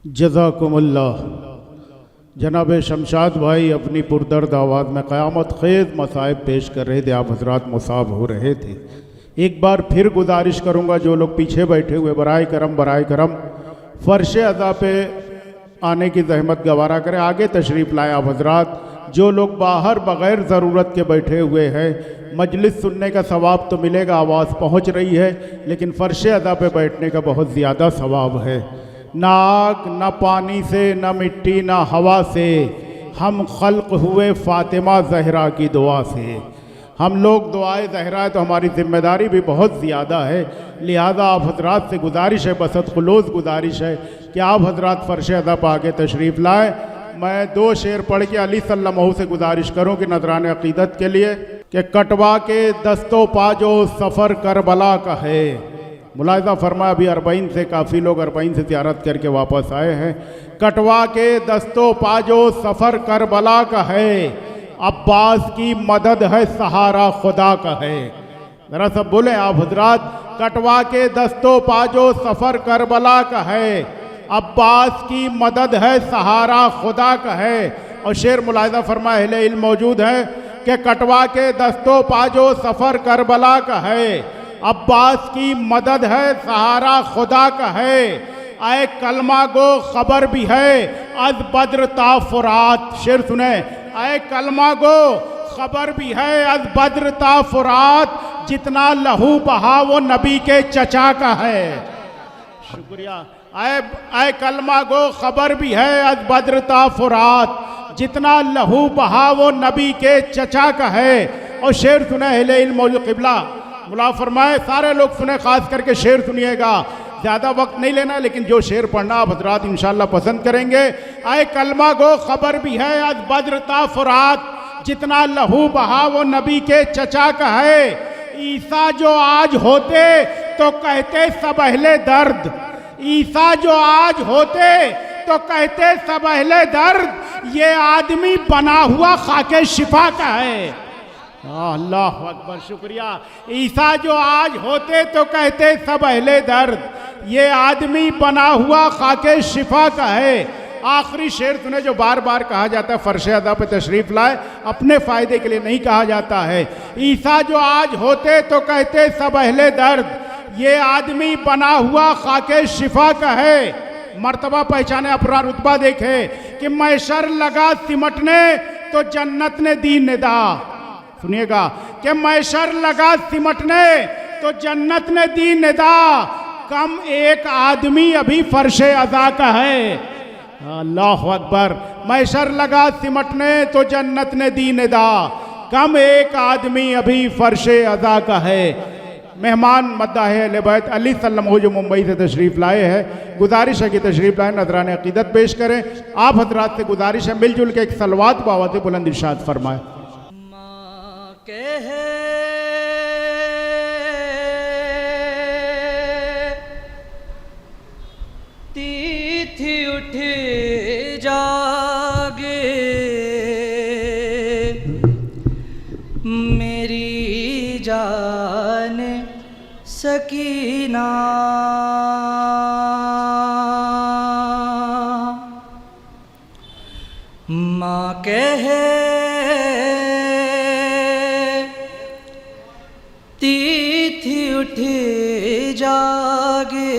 जज़ाकुमुल्लाह। जनाब शमशाद भाई अपनी पुरदर्द आवाज़ में क़यामत ख़ेज़ मसाइब पेश कर रहे थे, आप हजरात मुसाब हो रहे थे। एक बार फिर गुजारिश करूँगा जो लोग पीछे बैठे हुए बराए करम फ़र्श अज़ा पे आने की जहमत गवारा करें, आगे तशरीफ़ लाएँ आप हजरात। जो लोग बाहर बग़ैर ज़रूरत के बैठे हुए हैं, मजलिस सुनने का सवाब तो मिलेगा, आवाज़ पहुँच रही है, लेकिन फ़र्श अज़ा पे बैठने का बहुत ज़्यादा सवाब है। ना आग न पानी से, न मिट्टी न हवा से, हम खल्क़ हुए फ़ातिमा ज़हरा की दुआ से। हम लोग दुआए ज़हरा है तो हमारी ज़िम्मेदारी भी बहुत ज़्यादा है, लिहाजा आप हजरात से गुजारिश है, बसत खुलूस गुजारिश है कि आप हजरात फ़र्श अज़ा पर आके तशरीफ़ लाएँ। मैं 2 शेर पढ़ के अली सल्लल्लाहु से गुजारिश करूँ कि नजरान अक़ीदत के लिए कि कटवा के दस्तो पाजो सफ़र करबला का है। मुलाहिज़ा फरमा अभी 40 से काफ़ी लोग 40 से ज़ियारत करके वापस आए हैं। कटवा के दस्तो पाजो सफ़र करबला का है, अब्बास की मदद है सहारा खुदा का है। ज़रा सब बोलें आप हजरात, कटवा के दस्तो पाजो सफ़र करबला का है, अब्बास की मदद है सहारा खुदा का है। और शेर मुलाहिज़ा फरमा अहले इल्म मौजूद है कि कटवा के दस्तो पाजो सफ़र करबला का है, अब्बास की मदद है सहारा खुदा का है। आए कलमा गो खबर भी है अज बद्र ता फुरात। शेर सुने, आए कलमा गो खबर भी है अज बद्र ता फुरात, जितना लहू बहा वो नबी के चचा का है। शुक्रिया। आए कलमा गो खबर भी है अज बद्र ता फुरात, जितना लहू बहा वो नबी के चचा का है। और शेर सुने अहले इल्म मौजूद क़िबला मुला फरमाए, सारे लोग सुने, खास करके शेर सुनिएगा, ज़्यादा वक्त नहीं लेना, लेकिन जो शेर पढ़ना आप हजरात इंशाअल्लाह पसंद करेंगे। आए कलमा गो खबर भी है आज बद्र ता फुरात, जितना लहू बहा वो नबी के चचा का है। ईसा जो आज होते तो कहते सब अहले दर्द, ईसा जो आज होते तो कहते सब अहले दर्द, ये आदमी बना हुआ खाके शिफा का है। अल्लाह अकबर, शुक्रिया। ईसा जो आज होते तो कहते सब अहले दर्द, ये आदमी बना हुआ खाके शिफा का है। आखिरी शेर सुने जो बार बार कहा जाता है, फ़र्श अज़ा पे तशरीफ़ लाए, अपने फ़ायदे के लिए नहीं कहा जाता है। ईसा जो आज होते तो कहते सब अहले दर्द, ये आदमी बना हुआ खाके शिफा का है। मर्तबा पहचाने, अपना रुतबा देखे कि मैशर लगा सिमटने तो जन्नत ने दी निदा। सुनिएगा कि मैशर लगा सिमटने तो जन्नत ने दी निदा, कम एक आदमी अभी फ़र्श अज़ा का है। अल्लाह अकबर। मैशर लगा सिमटने तो जन्नत ने दी निदा, कम एक आदमी अभी फ़र्श अज़ा का है। मेहमान मद्दाह अहले बैत अली सल्लल्लाहु जो मुंबई से तशरीफ़ लाए हैं, गुजारिश है कि तशरीफ़ लाए, नजरान अक़ीदत पेश करें। आप हजरात से गुजारिश है मिलजुल के एक सलवात बावत बुलंद इरशाद फरमाए। तीथी उठ जागे मेरी जान सकीना, माँ कहे तीथी उठ जागे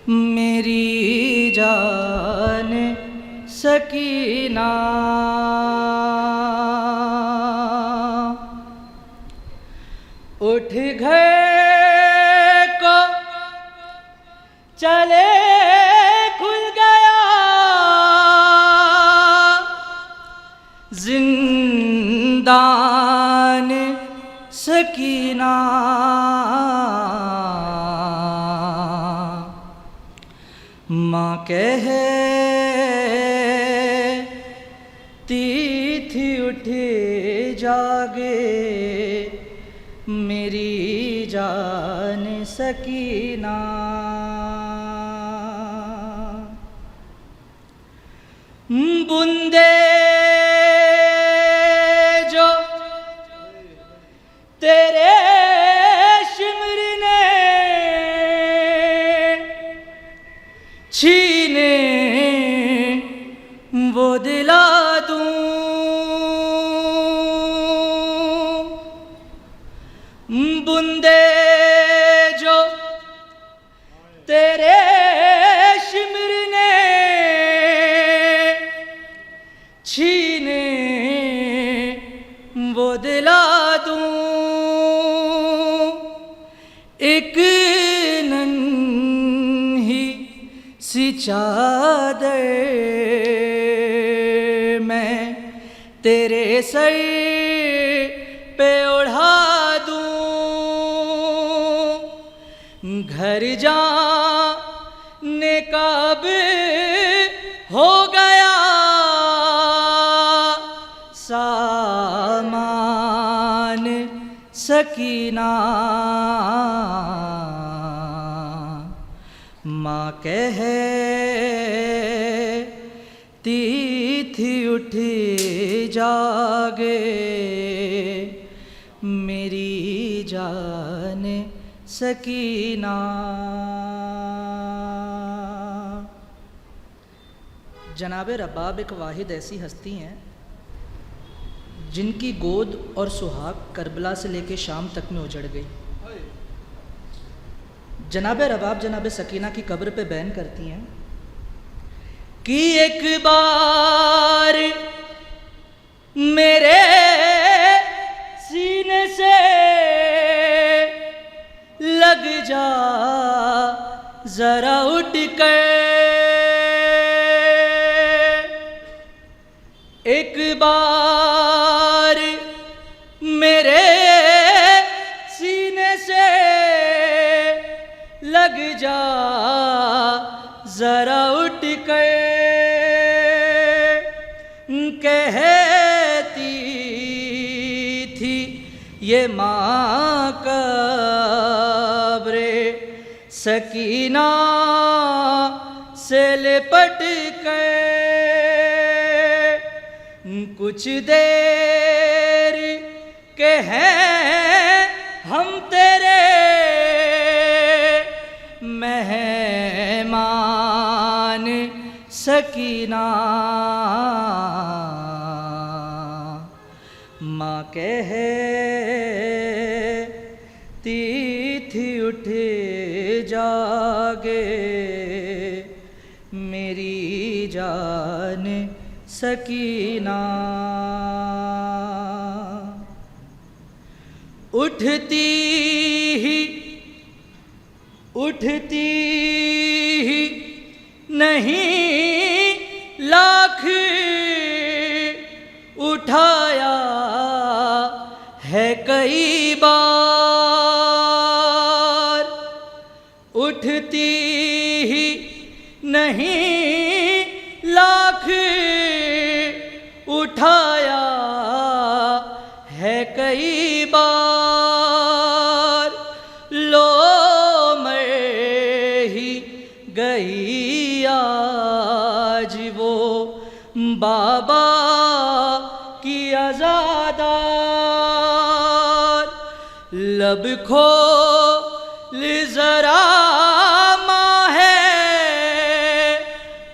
मेरी जान सकीना, उठ गए को चले खुल गया जिंदान सकीना, माँ कहे तीथी उठ जागे मेरी जान सकीना, बूंदे जो तेरे शिमर ने छीने वो दिला दूं, बूंदे जो तेरे शिमर ने छीने वो दिला दूं, एक नन्ही सी चादर मैं तेरे सर पे ओढ़ा दूं, घर जाने कब हो गया सामान सकीना, माँ कहती थी उठ जागे मेरी जान सकीना। जनाब रबाब एक वाहिद ऐसी हस्ती हैं जिनकी गोद और सुहाग करबला से लेके शाम तक में उजड़ गई। जनाब रबाब जनाब सकीना की कब्र पे बयान करती हैं कि एक बार मेरे सीने से लग जा जरा उठ कर, एक बार मेरे सीने से लग जा जरा उठ कर, कहती थी ये माँ कब्रे सकीना से लिपट कर, कुछ देर के हैं हम तेरे मेहमान सकीना, माँ कहती थी उठ जागे मेरी जान सकीना, उठती ही नहीं लाख उठाया है कई बार, उठती ही नहीं लाख उठाया है कई बार, लो मैं ही गई आज वो बाबा की आज़ादार, लब खोल जरा माँ है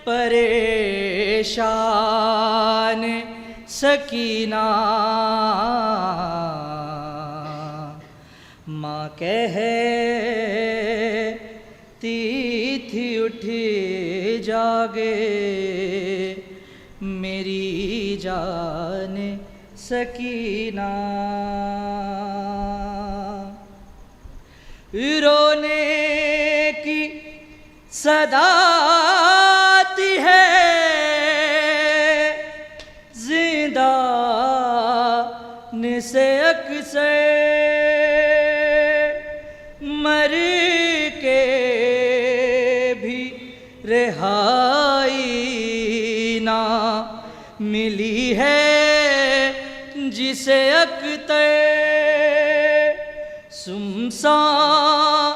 परेशान सकीना, माँ कहती थी उठ जागे मेरी जान सकीना, रोने की सदा आती है जिंदान से अक्सर, मर के भी रिहाई ना मिली है जिसे अख्तर, सुमसान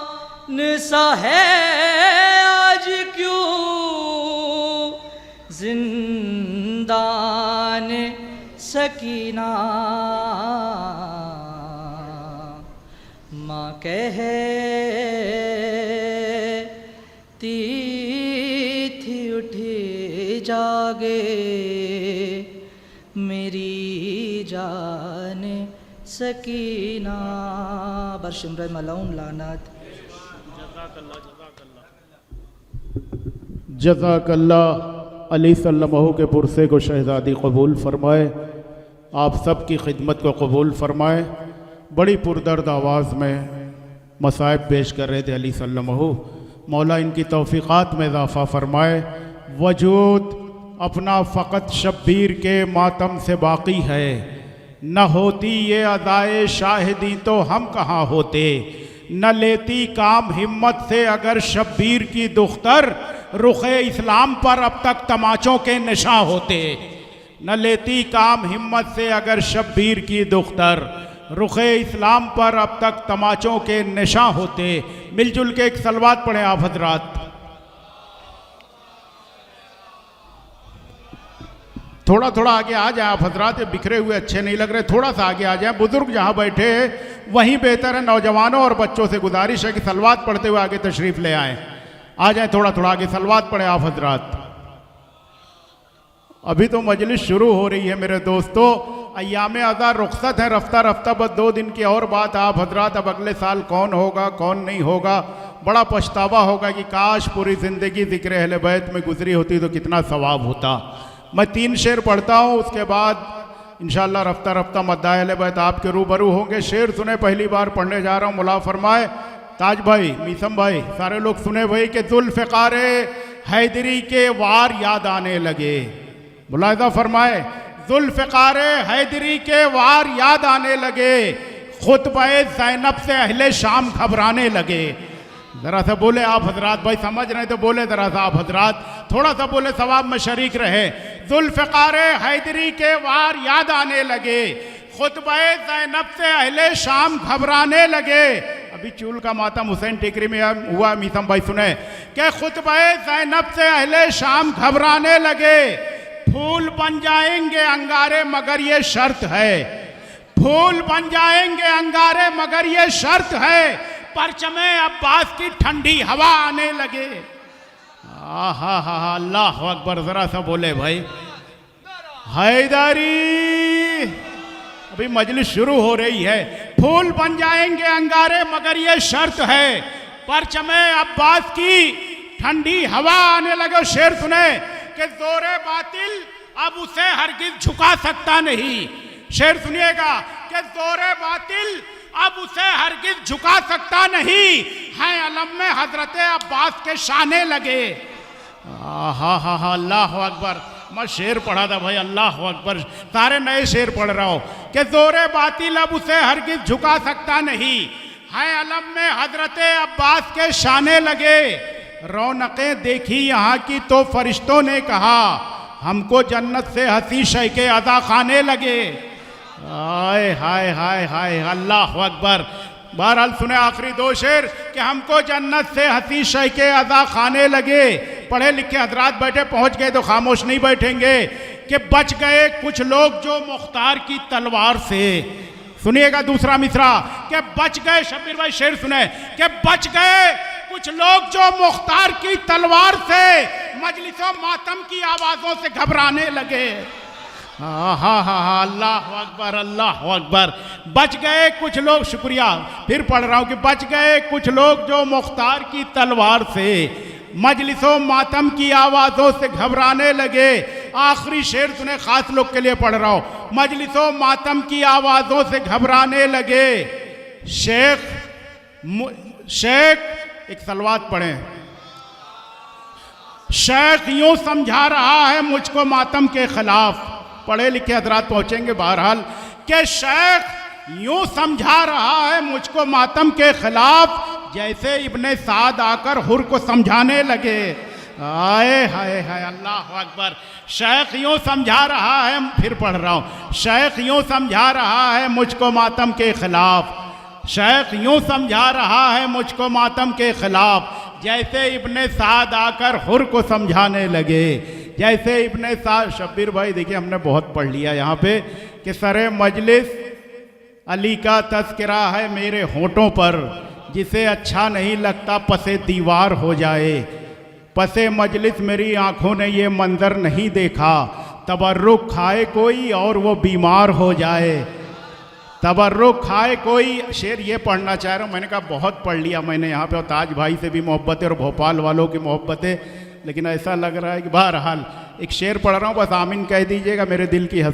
सा है आज क्यों जिंदान सकीना, माँ कहती जागे मेरी जान सकीना। बरशिमर मलऊन लानत। जज़ाकल्लाह अली सल्लल्लाहु के पुरसे को शहज़ादी कबूल फरमाए, आप सब की खिदमत को कबूल फरमाए। बड़ी पुरदर्द आवाज़ में मसाइब पेश कर रहे थे अली सल्लल्लाहु, मौला इनकी तौफ़ीक़ात में इज़ाफ़ा फरमाए। वजूद अपना फ़कत शब्बीर के मातम से बाकी है, न होती ये अदाए शाहिदी तो हम कहाँ होते, न लेती काम हिम्मत से अगर शब्बीर की दुख्तर, रुख़े इस्लाम पर अब तक तमाचों के निशा होते। न लेती काम हिम्मत से अगर शब्बीर की दुख्तर, रुख़े इस्लाम पर अब तक तमाचों के निशा होते। मिलजुल के एक सलवात पढ़ें आप हजरात। थोड़ा थोड़ा आगे आ जाए आप हजरात, ये बिखरे हुए अच्छे नहीं लग रहे, थोड़ा सा आगे आ जाए। बुजुर्ग जहाँ बैठे वहीं बेहतर है, नौजवानों और बच्चों से गुजारिश है कि सलवात पढ़ते हुए आगे तशरीफ़ ले आएँ। आ जाए थोड़ा थोड़ा आगे, सलवात पढ़े आप हजरात। अभी तो मजलिस शुरू हो रही है मेरे दोस्तों, अय्याम अज़ा रुखसत है, रफ्ता रफ्ता बस 2 दिन की और बात। आप हजरात अब अगले साल कौन होगा कौन नहीं होगा, बड़ा पछतावा होगा कि काश पूरी ज़िंदगी ज़िक्र अहले बैत में गुजरी होती तो कितना सवाब होता। मैं 3 शेर पढ़ता हूँ, उसके बाद इंशाअल्लाह रफ्ता रफ्ता मद्दाए अहले बैत आपके रूबरू होंगे। शेर सुने, पहली बार पढ़ने जा रहा हूँ, मुला फरमाए। ताज भाई, मीसम भाई, सारे लोग सुने भाई कि जुल्फ़िकार हैदरी के वार याद आने लगे। मुलाहिज़ा फरमाए, जुल्फ़िकार हैदरी के वार याद आने लगे, खुतबे ज़ैनब से अहले शाम घबराने लगे। ज़रा सा बोले आप हजरात, भाई समझ रहे तो बोले ज़रा सा आप हजरात, थोड़ा सा बोले सवाब में शरीक रहे। जुल्फ़िकार हैदरी के वार याद आने लगे, खुतबे ज़ैनब से अहले शाम घबराने लगे। अभी चूल का मातम हुसैन टिकरी में हुआ, मीसम भाई सुने कि खुतबे ज़ैनब से अहले शाम घबराने लगे। फूल बन जाएंगे अंगारे मगर ये शर्त है, फूल बन जाएंगे अंगारे मगर ये शर्त है, परचमे अब्बास की ठंडी हवा आने लगे। हा अल्लाह अकबर, जरा सा बोले भाई हैदरी। अभी मजलिस शुरू हो रही है। फूल बन जाएंगे अंगारे मगर ये शर्त है, परचमे अब्बास की ठंडी हवा आने लगे। शेर सुने कि जोरे बातिल अब उसे हरगिज झुका सकता नहीं। शेर सुनिएगा कि जोरे बातिल अब उसे हरगिज झुका सकता नहीं, है अलम में हजरत अब्बास के शाने लगे। हा अल्लाह अकबर। मैं शेर पढ़ा था भाई, अल्लाह अकबर, सारे नए शेर पढ़ रहा हूँ कि जोरे बातिल अब उसे हरगिज झुका सकता नहीं, है अलम में हजरत अब्बास के शाने लगे। रौनकें देखी यहाँ की तो फरिश्तों ने कहा, हमको जन्नत से हंसी शय के अदा खाने लगे। हाय हाय हाय हाय अल्लाह अकबर। बहरहाल सुने आखिरी 2 शेर कि हमको जन्नत से हंसी शय के अदा खाने लगे। पढ़े लिखे हजरात बैठे, पहुँच गए तो खामोश नहीं बैठेंगे कि बच गए कुछ लोग जो मुख्तार की तलवार से। सुनिएगा दूसरा मिसरा कि बच गए, शब्बीर भाई शेर सुने कि बच गए कुछ लोग जो मुख्तार की तलवार से मजलिसों मातम की आवाज़ों से घबराने लगे। अल्लाह अकबर अल्लाह अकबर। बच गए कुछ लोग, शुक्रिया, फिर पढ़ रहा हूँ कि बच गए कुछ लोग जो मुख्तार की तलवार से मजलिसों मातम की आवाज़ों से घबराने लगे। आखिरी शेर सुने, खास लोग के लिए पढ़ रहा हूँ, मजलिसों मातम की आवाज़ों से घबराने लगे। शेख एक सलवात पढ़ें। शेख यूं समझा रहा है मुझको मातम के खिलाफ। पढ़े लिखे हजरात पहुंचेंगे बहरहाल कि शेख यूं समझा रहा है मुझको मातम के खिलाफ, जैसे इब्ने साद आकर हुर को समझाने लगे। हाय हाय हाय अल्लाह अकबर। शेख यूं समझा रहा है, फिर पढ़ रहा हूँ, शेख यूं समझा रहा है मुझको मातम के खिलाफ, शेख यूं समझा रहा है मुझको मातम के खिलाफ, जैसे इब्ने साद आकर हुर को समझाने लगे। जैसे इब्ने साद। शब्बीर भाई देखिए, हमने बहुत पढ़ लिया यहाँ पे कि सरे मजलिस अली का तज़किरा है मेरे होठों पर, जिसे अच्छा नहीं लगता पसे दीवार हो जाए। पसे मजलिस मेरी आंखों ने ये मंजर नहीं देखा, तबर्रुक खाए कोई और वो बीमार हो जाए। तबर्रुक खाए कोई, शेर ये पढ़ना चाह रहा हूँ। मैंने कहा बहुत पढ़ लिया मैंने यहाँ पे, और ताज भाई से भी मोहब्बत है और भोपाल वालों की मोहब्बत है, लेकिन ऐसा लग रहा है कि बहरहाल एक शेर पढ़ रहा हूँ, बस आमीन कह दीजिएगा, मेरे दिल की हसरत